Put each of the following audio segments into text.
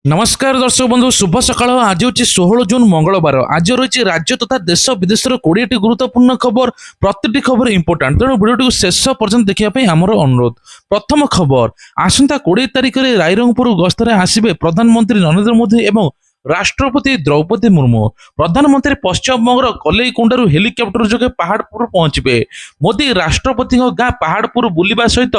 नमस्कार दर्शक बंधु शुभ सकाळ आज हूँ 16 जून मंगलवार आज रही राज्य तथा देश विदेश 20टी गुरुत्वपूर्ण खबर प्रति खबर इंपोर्टाट तेणु भिडियो शेष पर्यटन देखापी आम अनुरोध। प्रथम खबर आसंता 20 तारिख में रायरंगपुर गस्तर आसवे प्रधानमंत्री नरेंद्र मोदी एवं राष्ट्रपति द्रौपदी मुर्मू। प्रधानमंत्री पश्चिमबंगर कलईकुंडारू हेलिकप्टर जोगे पहाड़पुर पहुंचे। मोदी राष्ट्रपति गाँ पहाड़पुर बुलवा सहित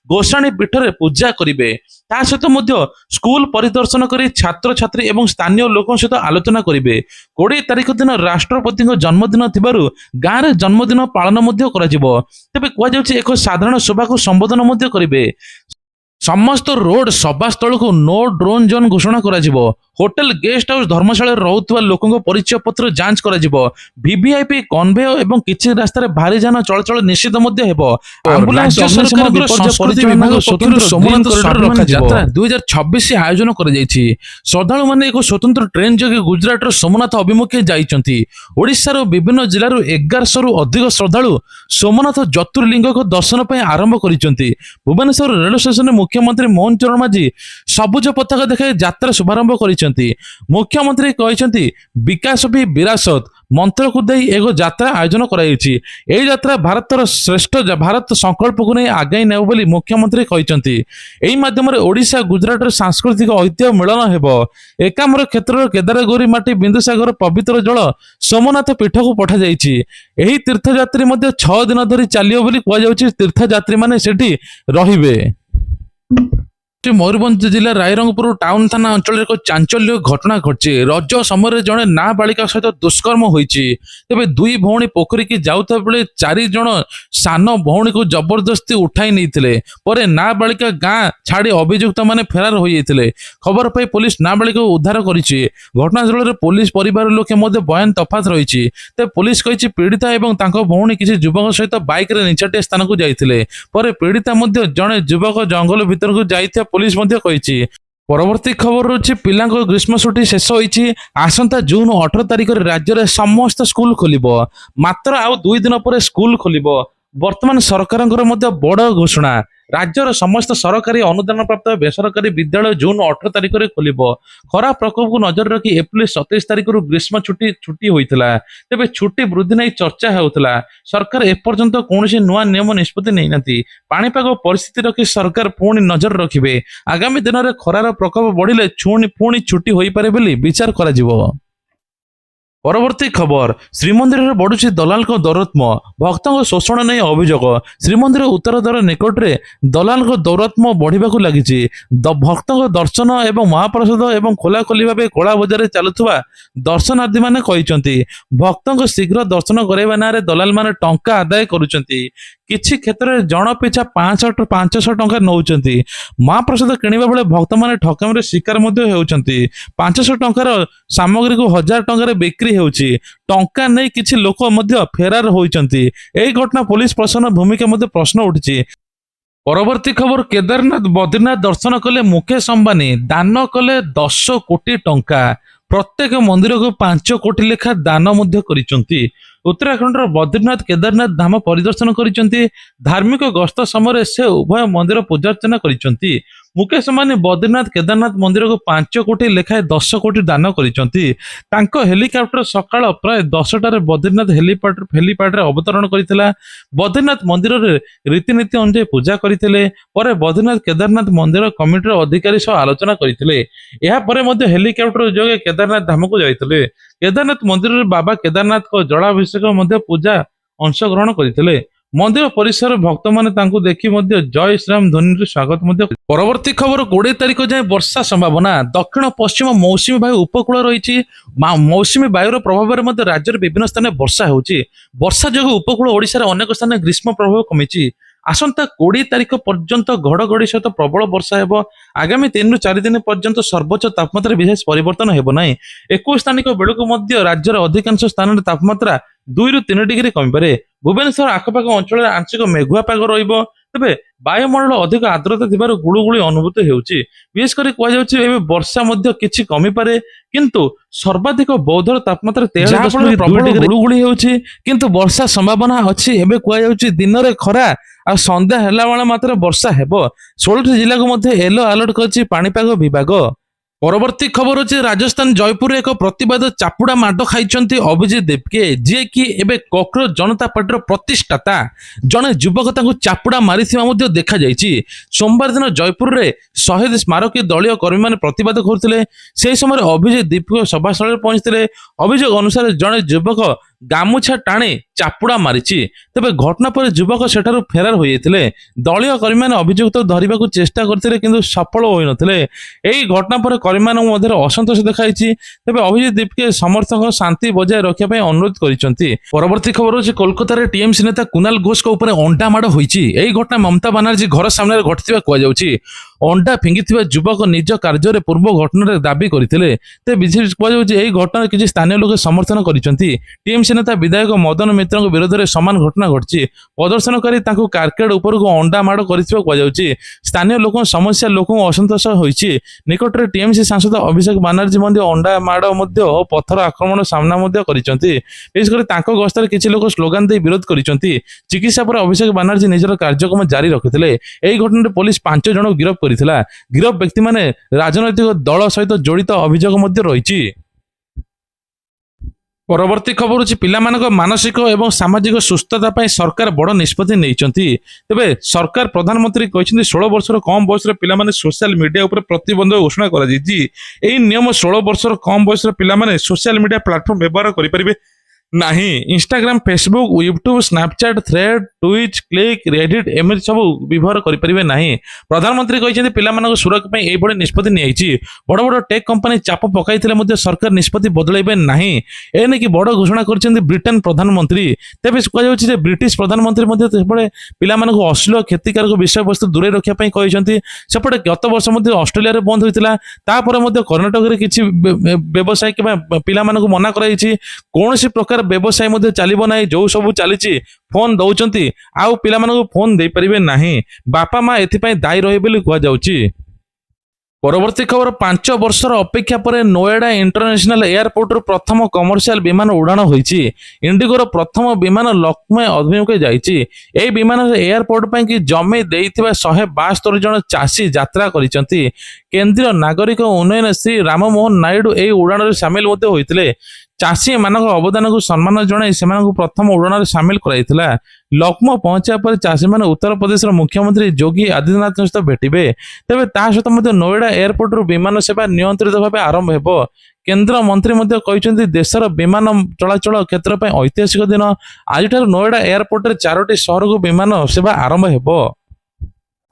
गोसाणी पीठ में पूजा करेंगे। ता सहित स्कूल परिदर्शन कर छात्र छात्री एवं स्थानीय लोकों सहित आलोचना करेंगे। 20 तारिख दिन राष्ट्रपति जन्मदिन थिबारु गाँव में जन्मदिन पालन तेज कहुच्छे एक साधारण सभा को संबोधन करेंगे। समस्त रोड सभास्थल को नो ड्रोन जोन घोषणा करा। होटेल गेस्ट हाउस धर्मशाला रोकुवा लोकों परिचय पत्र जांच करा। वीवीआईपी कन्वे एवं किछि रास्तार भारी जान चलाचल निषेध एम्बुलेंस 2026 आयोजन कर श्रद्धालु माने एक स्वतंत्र ट्रेन जोगे गुजरात सोमनाथ अभिमुखे जाइछन्ति। ओडिशार विभिन्न जिल्लार 1100 रु अधिक श्रद्धालु सोमनाथ ज्योतिर्लिंग को दर्शन पर आरंभ करिसन्ति। भुवनेश्वर रेल स्टेशन में मुख्यमंत्री मोहन चरण माझी सबुज पताका देखाई यात्रा शुभारंभ करिसन्ति। मुख्यमंत्री कहते विकास भी विरासत मंत्र को दे एक यात्रा आयोजन कराई। यात्रा भारतर श्रेष्ठ भारत संकल्प को नहीं आगे नेब बोली मुख्यमंत्री कहते। यही माध्यम ओडिशा गुजरात सांस्कृतिक ऐतिह्य मिलन हेबो। एकाम्र क्षेत्र केदार गौरी माटी बिंदुसागर पवित्र जल सोमनाथ पीठ को पठा जाइछि। एही तीर्थयात्री 6 दिन धरी चलियो बोली कहुछि। तीर्थयात्री माने सेठी रहिबे। मयूरभंज जिला रायरंगपुर टाउन थाना अंचल एक चांचल्य घटना घटी। रज समय जड़े नाबालिका सहित दुष्कर्म होती। तेज दुई भौणी पोखरी की जाऊता बेले 4 जन सान भौणी को जबरदस्ती उठाई नहीं नाबालिका गाँ छाड़ी अभियुक्त माने फेरार हो जाते। खबर पाई पुलिस नाबालिका उद्धार करिछि। घटनास्थल में पुलिस परिवार लोके बयान तफात रही। तेज पुलिस कही पीड़िता एवं तांको भौणी किसी युवक सहित बाइक रे निचाटिया स्थान को जाइथिले। पर पीड़िता जड़े युवक जंगल भीतर को जाइथिया पुलिस कही। परवर्ती खबर रही पिला ग्रीष्म छुट्टी शेष होती। आसंता जून 18 तारिख राज्य में समस्त स्कूल खोल मात्र आउ 2 दिन पर स्कूल खोल। वर्तमान सरकार बड़ घोषणा राज्यर समस्त सरकारी अनुदान प्राप्त बेसरकारी विद्यालय जून 18 तारिख में खोल। खरा प्रकोप को नजर रखी एप्रिल 27 तारिख ग्रीष्म छुट्टी होता। तेज छुट्टी वृद्धि नहीं चर्चा होता। सरकार एपर्यंत कौन नुआ नियम निष्पत्ति नहीं। पाणीपाग परिस्थिति रखी सरकार पुणी नजर रखिए। आगामी दिन में खरार प्रकोप बढ़िले पुणी छुट्टी हो पारे बोली विचार करा। परवर्ती खबर श्रीमंदिर में बढ़ुची दलाल दौरात्म भक्तों शोषण नहीं अभियोग। श्रीमंदिर उत्तर द्वार निकट में दलाल दौरात्म बढ़ा लगी। भक्तों दर्शन एवं महाप्रसाद एवं खोलाखोली भाव कला बजार चलुवा दर्शनार्थी मैंने कहते भक्तों शीघ्र दर्शन कराइबा ना दलाल माने टंका आदाय करुचंती। किछि क्षेत्र में जन पिछा 500 टंका नौचंती। महाप्रसाद किणवा बेले भक्त माने ठकामी शिकार 500 टंकार सामग्री को 1000 टंकार बिक्री होउछि। टंका नहीं किछि लोक फेरार होइचंती। एही घटना पुलिस प्रशासन भूमिका प्रश्न उठिछि। परवर्ती खबर केदारनाथ बद्रीनाथ दर्शन कले मुकेश अंबानी दान कले 10 कोटी टंका। प्रत्येक मंदिर को 5 कोटी लेखा दान करिसंती। उत्तराखंड बद्रीनाथ केदारनाथ धाम परिदर्शन करिसंती। धार्मिक गस्त समय से उभय मंदिर पूजार्चना करिसंती। मुकेश अंबानी बद्रीनाथ केदारनाथ मंदिर को 5 कोटी लेखाएं 10 कोटी दान करिसंती। तांको हेलिकॉप्टर सकाळ प्राय 10टार बद्रीनाथ हेलीपैड रे अवतरण करितला। बद्रीनाथ मंदिर रे रीतिनीति अनुसार पूजा करितले। पर बद्रीनाथ केदारनाथ मंदिर कमिटी अधिकारी सह आलोचना करितले। एहा परे मध्ये हेलिकॉप्टर जोगे केदारनाथ धाम को जाइतले। केदारनाथ मंदिर रे बाबा केदारनाथ को जलाभिषेक मध्ये पूजा अंशग्रहण करितले। मंदिर परिसर भक्त माने तांको देखि जय श्रीराम ध्वनि स्वागत। परवर्ती खबर 20 तारिख जाए वर्षा संभावना। दक्षिण पश्चिम मौसुमी वायु उपकूल रही। मौसुमी वायुर प्रभाव में राज्य विभिन्न स्थान में वर्षा होची। वर्षा जो उपकूल ओडिशा अनेक स्थान ग्रीष्म प्रभाव कमी। आसंता 20 तारिख पर्यंत घड़घड़ी सहित प्रबल वर्षा हेबो। आगामी 3 रु 4 दिन पर्यंत सर्वोच्च तापमात्रा विशेष परिवर्तन हेबो नाही। 21 तारिख बेलू राज्यर अधिकांश स्थान में तापमात्रा 2 रु 3 डिग्री कमी पारे। भुवनेश्वर आखपाख अंचल आंशिक मेघुआ पाग रहिबो। तेबे वायुमंडल अधिक आर्द्रता थिबारु गुळुगुळी अनुभूत हेउची। विशेष करी कहै वर्षा किछि कमी पारे किंतु सर्वाधिक बौद्धर तापमात्रा 13 प्रबल गुळुगुळी हेउची किंतु वर्षा संभावना अछि। एबे कहै दिन रे खरा आ संध्या हेला वाला मात्र वर्षा हेबो। 16 जिला को येलो अलर्ट करछि पाणीपाग विभाग। ପରବର୍ତ୍ତୀ ଖବର ହେଉଛି ରାଜସ୍ଥାନ ଜୟପୁରରେ ଏକ ପ୍ରତିବାଦ ଚାପୁଡ଼ା ମାଡ଼ ଖାଇଛନ୍ତି ଅଭିଜିତ ଦେବକେ, ଯିଏକି ଏବେ କକରୋଜ ଜନତା ପାର୍ଟିର ପ୍ରତିଷ୍ଠାତା। ଜଣେ ଯୁବକ ତାଙ୍କୁ ଚାପୁଡ଼ା ମାରିଥିବା ମଧ୍ୟ ଦେଖାଯାଇଛି। ସୋମବାର ଦିନ ଜୟପୁରରେ ଶହୀଦ ସ୍ମାରକୀ ଦଳୀୟ କର୍ମୀମାନେ ପ୍ରତିବାଦ କରୁଥିଲେ। ସେହି ସମୟରେ ଅଭିଜିତ ଦୀପକ ସଭାସ୍ଥଳରେ ପହଞ୍ଚିଥିଲେ। ଅଭିଯୋଗ ଅନୁସାରେ ଜଣେ ଯୁବକ ଗାମୁଛା ଟାଣି ଚାପୁଡ଼ା ମାରିଛି। ତେବେ ଘଟଣା ପରେ ଯୁବକ ସେଠାରୁ ଫେରାର ହୋଇଯାଇଥିଲେ। ଦଳୀୟ କର୍ମୀମାନେ ଅଭିଯୁକ୍ତ ଧରିବାକୁ ଚେଷ୍ଟା କରିଥିଲେ କିନ୍ତୁ ସଫଳ ହୋଇନଥିଲେ। ଏହି ଘଟଣା ପରେ କର୍ମୀମାନଙ୍କ ମଧ୍ୟରେ ଅସନ୍ତୋଷ ଦେଖାଯାଇଛି। ତେବେ ଅଭିଜିତ ଦୀପକେ ସମର୍ଥକ ଶାନ୍ତି ବଜାୟ ରଖିବା ପାଇଁ ଅନୁରୋଧ କରିଛନ୍ତି। ପରବର୍ତ୍ତୀ ଖବର ହେଉଛି କୋଲକାତାରେ ଟିଏମସି ନେତା କୁନାଲ ଘୋଷଙ୍କ ଉପରେ ଅଣ୍ଡା ମାଡ଼ ହୋଇଛି। ଏହି ଘଟଣା ମମତା ବାନାର୍ଜୀ ଘର ସାମ୍ନାରେ ଘଟିଥିବା କୁହାଯାଉଛି। ଅଣ୍ଡା ଫିଙ୍ଗିଥିବା ଯୁବକ ନିଜ କାର୍ଯ୍ୟରେ ପୂର୍ବ ଘଟଣାରେ ଦାବି କରିଥିଲେ। ତେବେ ବିଶେଷ କୁହାଯାଉଛି ଏହି ଘଟଣାରେ କିଛି ସ୍ଥାନୀୟ ଲୋକ ସମର୍ଥନ କରିଛନ୍ତି। ଟିଏମସି ନେତା ବିଧାୟକ ମଦନ ମିତ୍ରଙ୍କ ବିରୋଧରେ ସମାନ ଘଟଣା ଘଟିଛି। ପ୍ରଦର୍ଶନକାରୀ ତାଙ୍କୁ କାର୍କେଡ ଉପରକୁ ଅଣ୍ଡା ମାଡ଼ କରିଥିବା କୁହାଯାଉଛି। ସ୍ଥାନୀୟ ଲୋକଙ୍କ ସମସ୍ୟା ଲୋକଙ୍କୁ ଅସନ୍ତୋଷ ହୋଇଛି। ନିକଟରେ ଟିଏମସି ସାଂସଦ ଅଭିଷେକ ବାନାର୍ଜୀ ମଧ୍ୟ ଅଣ୍ଡା ମାଡ଼ ମଧ୍ୟ ଓ ପଥର ଆକ୍ରମଣ ସାମ୍ନା ମଧ୍ୟ କରିଛନ୍ତି। ବିଶେଷ କରି ତାଙ୍କ ଗସ୍ତରେ କିଛି ଲୋକ ସ୍ଲୋଗାନ ଦେଇ ବିରୋଧ କରିଛନ୍ତି। ଚିକିତ୍ସା ପରେ ଅଭିଷେକ ବାନାର୍ଜୀ ନିଜର କାର୍ଯ୍ୟକ୍ରମ ଜାରି ରଖିଥିଲେ। ଏହି ଘଟଣାରେ ପୋଲିସ 5 ଜଣଙ୍କୁ ଗିରଫ କରିଥିଲା। ଗିରଫ ବ୍ୟକ୍ତିମାନେ ରାଜନୈତିକ ଦଳ ସହିତ ଜଡ଼ିତ ଅଭିଯୋଗ ମଧ୍ୟ ରହିଛି। ପରବର୍ତ୍ତୀ ଖବର ହେଉଛି ପିଲାମାନଙ୍କ ମାନସିକ ଏବଂ ସାମାଜିକ ସୁସ୍ଥତା ପାଇଁ ସରକାର ବଡ଼ ନିଷ୍ପତ୍ତି ନେଇଛନ୍ତି। ତେବେ ସରକାର ପ୍ରଧାନମନ୍ତ୍ରୀ କହିଛନ୍ତି 16 ବର୍ଷର କମ୍ ବୟସର ପିଲାମାନେ ସୋସିଆଲ ମିଡିଆ ଉପରେ ପ୍ରତିବନ୍ଧକ ଘୋଷଣା କରାଯାଇଛି। ଏହି ନିୟମ 16 ବର୍ଷର କମ୍ ବୟସର ପିଲାମାନେ ସୋସିଆଲ ମିଡିଆ ପ୍ଲାଟଫର୍ମ ବ୍ୟବହାର କରିପାରିବେ ନାହିଁ। Instagram, Facebook, YouTube, Snapchat, Thread, Twitch, click, Reddit ଏମିତି ସବୁ ବ୍ୟବହାର କରିପାରିବେ ନାହିଁ। ପ୍ରଧାନମନ୍ତ୍ରୀ କହିଛନ୍ତି ପିଲାମାନଙ୍କ ସୁରକ୍ଷା ପାଇଁ ଏହିଭଳି ନିଷ୍ପତ୍ତି ନିଆଯାଇଛି। ବଡ଼ ବଡ଼ ଟେକ୍ କମ୍ପାନୀ ଚାପ ପକାଇଥିଲେ ମଧ୍ୟ ସରକାର ନିଷ୍ପତ୍ତି ବଦଳାଇବେ ନାହିଁ। ଏନେକି ବଡ଼ ଘୋଷଣା କରିଛନ୍ତି ବ୍ରିଟେନ ପ୍ରଧାନମନ୍ତ୍ରୀ। ତେବେ କୁହାଯାଉଛି ଯେ ବ୍ରିଟିଶ ପ୍ରଧାନମନ୍ତ୍ରୀ ମଧ୍ୟ ସେପଟେ ପିଲାମାନଙ୍କୁ ଅଶ୍ଳୀଳ କ୍ଷତିକାରକ ବିଷୟବସ୍ତୁ ଦୂରେଇ ରଖିବା ପାଇଁ କହିଛନ୍ତି। ସେପଟେ ଗତ ବର୍ଷ ମଧ୍ୟ ଅଷ୍ଟ୍ରେଲିଆରେ ବନ୍ଦ ହୋଇଥିଲା। ତାପରେ ମଧ୍ୟ କର୍ଣ୍ଣାଟକରେ କିଛି ବ୍ୟବସାୟ କିମ୍ବା ପିଲାମାନଙ୍କୁ ମନା କରାଯାଇଛି। କୌଣସି ପ୍ରକାର ବ୍ୟବସାୟ ମଧ୍ୟ ଚାଲିବ ନାହିଁ। ଯୋଉ ସବୁ ଚାଲିଛି ଫୋନ ଦଉଛନ୍ତି, ଆଉ ପିଲାମାନଙ୍କୁ ଫୋନ ଦେଇପାରିବେ ନାହିଁ। ବାପା ମା ଏଥିପାଇଁ ଦାୟୀ ରହିବେ ବୋଲି କୁହାଯାଉଛି। ପରବର୍ତ୍ତୀ ଖବର 5 ବର୍ଷର ଅପେକ୍ଷା ପରେ ନୋଏଡା ଇଣ୍ଟରନ୍ୟାସନାଲ ଏୟାରପୋର୍ଟରୁ ପ୍ରଥମ କମର୍ସିଆଲ ବିମାନ ଉଡ଼ାଣ ହୋଇଛି। ଇଣ୍ଡିଗୋର ପ୍ରଥମ ବିମାନ ଲକ୍ଷ୍ନୌ ଅଭିମୁଖେ ଯାଇଛି। ଏହି ବିମାନରେ ଏୟାରପୋର୍ଟ ପାଇଁ କି ଜମି ଦେଇଥିବା 172 ଜଣ ଚାଷୀ ଯାତ୍ରା କରିଛନ୍ତି। କେନ୍ଦ୍ରୀୟ ନାଗରିକ ଉନ୍ନୟନ ଶ୍ରୀ ରାମମୋହନ ନାଇଡୁ ଏହି ଉଡ଼ାଣରେ ସାମିଲ ମଧ୍ୟ ହୋଇଥିଲେ। ଚାଷୀମାନଙ୍କ ଅବଦାନକୁ ସମ୍ମାନ ଜଣାଇ ସେମାନଙ୍କୁ ପ୍ରଥମ ଉଡ଼ାଣରେ ସାମିଲ କରାଯାଇଥିଲା। ଲକ୍ଷ୍ନୌ ପହଞ୍ଚିବା ପରେ ଚାଷୀମାନେ ଉତ୍ତରପ୍ରଦେଶର ମୁଖ୍ୟମନ୍ତ୍ରୀ ଯୋଗୀ ଆଦିତ୍ୟନାଥଙ୍କ ସହିତ ଭେଟିବେ। ତେବେ ତା ସହିତ ମଧ୍ୟ ନୋଏଡା ଏୟାରପୋର୍ଟରୁ ବିମାନ ସେବା ନିୟନ୍ତ୍ରିତ ଭାବେ ଆରମ୍ଭ ହେବ। କେନ୍ଦ୍ର ମନ୍ତ୍ରୀ ମଧ୍ୟ କହିଛନ୍ତି ଦେଶର ବିମାନ ଚଳାଚଳ କ୍ଷେତ୍ର ପାଇଁ ଐତିହାସିକ ଦିନ। ଆଜିଠାରୁ ନୋଏଡା ଏୟାରପୋର୍ଟରେ 4ଟି ସହରକୁ ବିମାନ ସେବା ଆରମ୍ଭ ହେବ।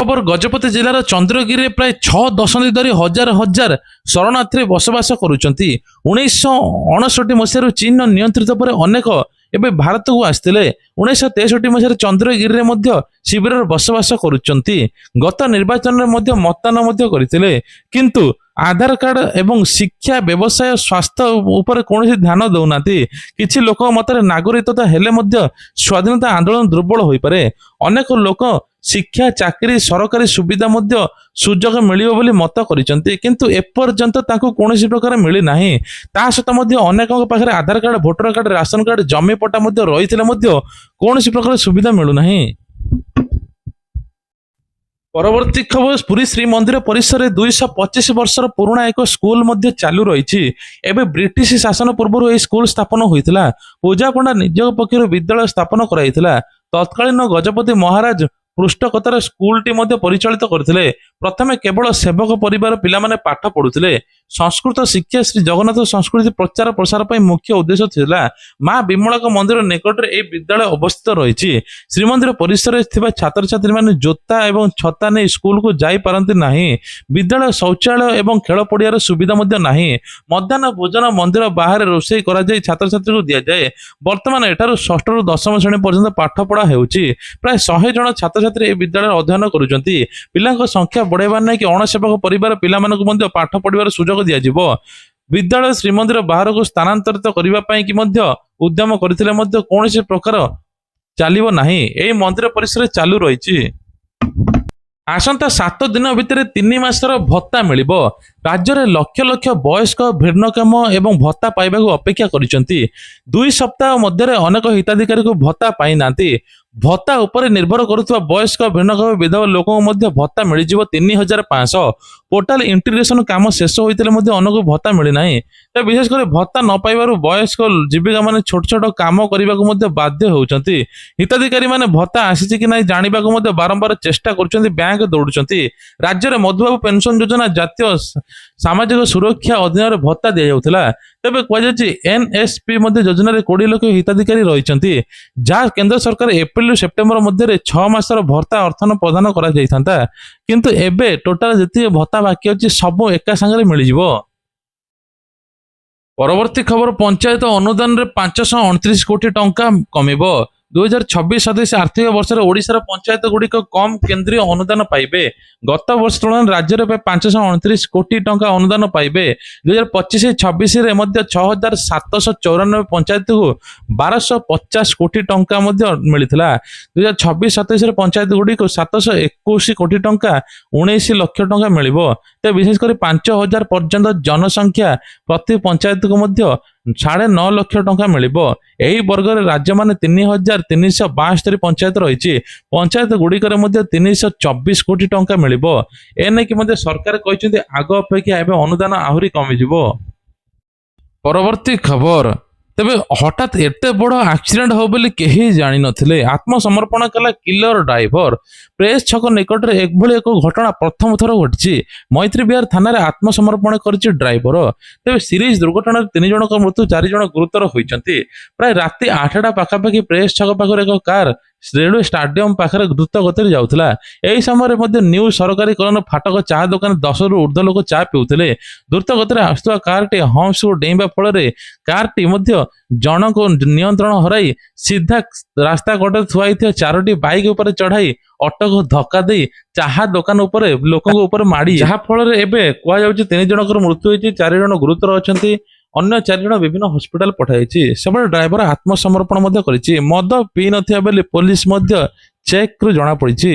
ଖବର ଗଜପତି ଜିଲ୍ଲାର ଚନ୍ଦ୍ରଗିରିରେ ପ୍ରାୟ 6 ଦଶନ୍ଧି ଧରି ହଜାର ହଜାର ଶରଣାର୍ଥୀ ବସବାସ କରୁଛନ୍ତି। 1959 ମସିହାରୁ ଚୀନ ନିୟନ୍ତ୍ରିତ ପରେ ଅନେକ ଏବେ ଭାରତକୁ ଆସିଥିଲେ। 1963 ମସିହାରେ ଚନ୍ଦ୍ରଗିରିରେ ମଧ୍ୟ ଶିବିରରେ ବସବାସ କରୁଛନ୍ତି। ଗତ ନିର୍ବାଚନରେ ମଧ୍ୟ ମତଦାନ ମଧ୍ୟ କରିଥିଲେ। କିନ୍ତୁ ଆଧାର କାର୍ଡ ଏବଂ ଶିକ୍ଷା, ବ୍ୟବସାୟ, ସ୍ୱାସ୍ଥ୍ୟ ଉପରେ କୌଣସି ଧ୍ୟାନ ଦେଉନାହାନ୍ତି। କିଛି ଲୋକଙ୍କ ମତରେ ନାଗରିକତା ହେଲେ ମଧ୍ୟ ସ୍ୱାଧୀନତା ଆନ୍ଦୋଳନ ଦୁର୍ବଳ ହୋଇପାରେ। ଅନେକ ଲୋକ ଶିକ୍ଷା, ଚାକିରି, ସରକାରୀ ସୁବିଧା ମଧ୍ୟ ସୁଯୋଗ ମିଳିବ ବୋଲି ମତ କରିଛନ୍ତି, କିନ୍ତୁ ଏପର୍ଯ୍ୟନ୍ତ ତାଙ୍କୁ କୌଣସି ପ୍ରକାର ମିଳିନାହିଁ। ତା ସହିତ ମଧ୍ୟ ଅନେକଙ୍କ ପାଖରେ Aadhaar card, voter card, ration card, ଜମି ପଟ୍ଟା ମଧ୍ୟ ରହିଥିଲେ ମଧ୍ୟ କୌଣସି ପ୍ରକାର ସୁବିଧା ମିଳୁନାହିଁ। ପରବର୍ତ୍ତୀ ଖବର ପୁରୀ ଶ୍ରୀମନ୍ଦିର ପରିସରରେ 225 ବର୍ଷର ପୁରୁଣା ଏକ ସ୍କୁଲ ମଧ୍ୟ ଚାଲୁ ରହିଛି। ଏବେ ବ୍ରିଟିଶ ଶାସନ ପୂର୍ବରୁ ଏହି ସ୍କୁଲ ସ୍ଥାପନ ହୋଇଥିଲା। ପୂଜା ପଣ୍ଡା ନିଜ ପକ୍ଷରୁ ବିଦ୍ୟାଳୟ ସ୍ଥାପନ କରାଯାଇଥିଲା। ତତ୍କାଳୀନ ଗଜପତି ମହାରାଜ ପୃଷ୍ଠକଥାର ସ୍କୁଲଟି ମଧ୍ୟ ପରିଚାଳିତ କରିଥିଲେ। ପ୍ରଥମେ କେବଳ ସେବକ ପରିବାର ପିଲାମାନେ ପାଠ ପଢୁଥିଲେ। ସଂସ୍କୃତ ଶିକ୍ଷା ଶ୍ରୀ ଜଗନ୍ନାଥ ସଂସ୍କୃତି ପ୍ରଚାର ପ୍ରସାର ପାଇଁ ମୁଖ୍ୟ ଉଦ୍ଦେଶ୍ୟ ଥିଲା। ମା ବିମଳାଙ୍କ ମନ୍ଦିର ନିକଟରେ ଏହି ବିଦ୍ୟାଳୟ ଅବସ୍ଥିତ ରହିଛି। ଶ୍ରୀମନ୍ଦିର ପରିସରରେ ଥିବା ଛାତ୍ରଛାତ୍ରୀମାନେ ଜୋତା ଏବଂ ଛତା ନେଇ ସ୍କୁଲକୁ ଯାଇପାରନ୍ତି ନାହିଁ। ବିଦ୍ୟାଳୟ ଶୌଚାଳୟ ଏବଂ ଖେଳ ପଡ଼ିଆର ସୁବିଧା ମଧ୍ୟ ନାହିଁ। ମଧ୍ୟାହ୍ନ ଭୋଜନ ମନ୍ଦିର ବାହାରେ ରୋଷେଇ କରାଯାଇ ଛାତ୍ରଛାତ୍ରୀଙ୍କୁ ଦିଆଯାଏ। ବର୍ତ୍ତମାନ ଏଠାରୁ 6ରୁ 10ମ ଶ୍ରେଣୀ ପର୍ଯ୍ୟନ୍ତ ପାଠ ପଢା ହେଉଛି। ପ୍ରାୟ 100 ଜଣ ଛାତ୍ରଛାତ୍ରୀ ଏହି ବିଦ୍ୟାଳୟରେ ଅଧ୍ୟୟନ କରୁଛନ୍ତି। ପିଲାଙ୍କ ସଂଖ୍ୟା ବଢ଼ାଇବା ନେଇକି ଅଣସେବକ ପରିବାର ପିଲାମାନଙ୍କୁ ମଧ୍ୟ ପାଠ ପଢିବାର ସୁଯୋଗ ଦିଆଯିବ। ବିଦ୍ୟାଳୟ ଶ୍ରୀମନ୍ଦିର ବାହାରକୁ ସ୍ଥାନାନ୍ତରିତ କରିବା ପାଇଁ କି ମଧ୍ୟ ଉଦ୍ୟମ କରିଥିଲେ ମଧ୍ୟ କୌଣସି ପ୍ରକାର ଚାଲିବ ନାହିଁ। ଏହି ମନ୍ଦିର ପରିସରରେ ଚାଲୁ ରହିଛି। ଆସନ୍ତା 7 ଦିନ ଭିତରେ 3 ମାସର ଭତ୍ତା ମିଳିବ। ରାଜ୍ୟରେ ଲକ୍ଷ ଲକ୍ଷ ବୟସ୍କ ଭିନ୍ନକ୍ଷମ ଏବଂ ଭତ୍ତା ପାଇବାକୁ ଅପେକ୍ଷା କରିଛନ୍ତି। 2 ସପ୍ତାହ ମଧ୍ୟରେ ଅନେକ ହିତାଧିକାରୀଙ୍କୁ ଭତ୍ତା ପାଇନାହାନ୍ତି। ଭତ୍ତା ଉପରେ ନିର୍ଭର କରୁଥିବା ବୟସ୍କ ଭିନ୍ନକ୍ଷମ ବିଧବା ଲୋକଙ୍କୁ ମଧ୍ୟ ଭତ୍ତା ମିଳିଯିବ 3500। पोर्टाल इंटीग्रेशन काम शेष होते अनेक भत्ता मिलना तो विशेषकर भत्ता न पाइबारु वयस्क जीविका माने छोट छोट काम करने को बाध्य होउछंती। हिताधिकारी माने भत्ता आसी कि ना जानवा को बारंबार चेष्टा कर बैंक दौड़ुंट। राज्य में मधुबाबू पेंशन योजना जातीय सामाजिक सुरक्षा अधीन भत्ता दि जाउथिला। तेबे कहुଯାଇଛି एनएसपी योजना 20 लाख हिताधिकारी रही जहाँ केंद्र सरकार एप्रिल सेप्टेम्बर मध्य 6 मासर भत्ता अर्थन प्रदान करा जाइथांता, किंतु एबे टोटाल जति भत्ता बाकी अछि सब एका संगे मिल जिवो। परवर्ती खबर पंचायत अनुदान रे 529 कोटी टंका कमिबो। 2026-27 आर्थिक वर्ष ओडिशार पंचायत गुड़िक कम केंद्रीय अनुदान पाइबे। गत वर्ष तुलन राज्य में 529 कोटी टंका अनुदान पाइबे। 2025-26 रे मध्य 6794 पंचायत को 1250 कोटी टंका मिलता। 2026-27 रे पंचायत गुड़िक 721 कोटी टंका 19 लाख टंका मिलिबो। ते विशेषकर 5000 पर्यंत जनसंख्या प्रति पंचायत को मध्य 9.5 लाख टंका मिलिबो। एही वर्ग रे राज्य माने 3372 पंचायत रही। पंचायत गुड़िकर 324 कोटी टंका मिलिबो। एने कि मध्य सरकार कहते आग अपेक्षा एवं अनुदान आहुरी कमिजिबो। परवर्ती खबर तेबे हठात एते बड़ एक्सीडेंट हो बोली केही जानि नथिले। आत्मसमर्पण कला किलर ड्राइवर। प्रेस छक निकट रे एकभली एक घटना प्रथम थर घटछि। मैत्री विहार थाना रे आत्मसमर्पण करछि ड्राइवर। तेबे सीरीज दुर्घटना 3 जनक मृत्यु 4 जन गुरुतर होइछन्ति। प्राय राति 8टा पाखापाखि प्रेस छक पाखर एक कार रेलवे स्टाडियम पाखरे द्रुत गति जाउथला। एही समय मध्य न्यू सरकारी कलन फाटक चा दुकान 10 रु ऊर्ध्व लोक चा पिउथिले। द्रुत गति आसुवा कारटी हम्स को डेइबा फल रे कारटी मध्य जन को नियंत्रण हराई सीधा रास्ता कड़े थुआई 4टी बाइक उपर चढ़ाई ऑटो को धक्का दे चाहा दुकान उपर लोक माड़ी, जहा फल एबे कुआ जाउछि 3 जनकर मृत्यु होइछि, 4 जन गुरुतर अछंती। अन्य 4 जन विभिन्न हॉस्पिटल पठाइछि। सेबल ड्राइवर आत्मसमर्पण मध्य करिछि। मद पी नथिया बेली पुलिस मध्य चेक रु जणा पड़िछि।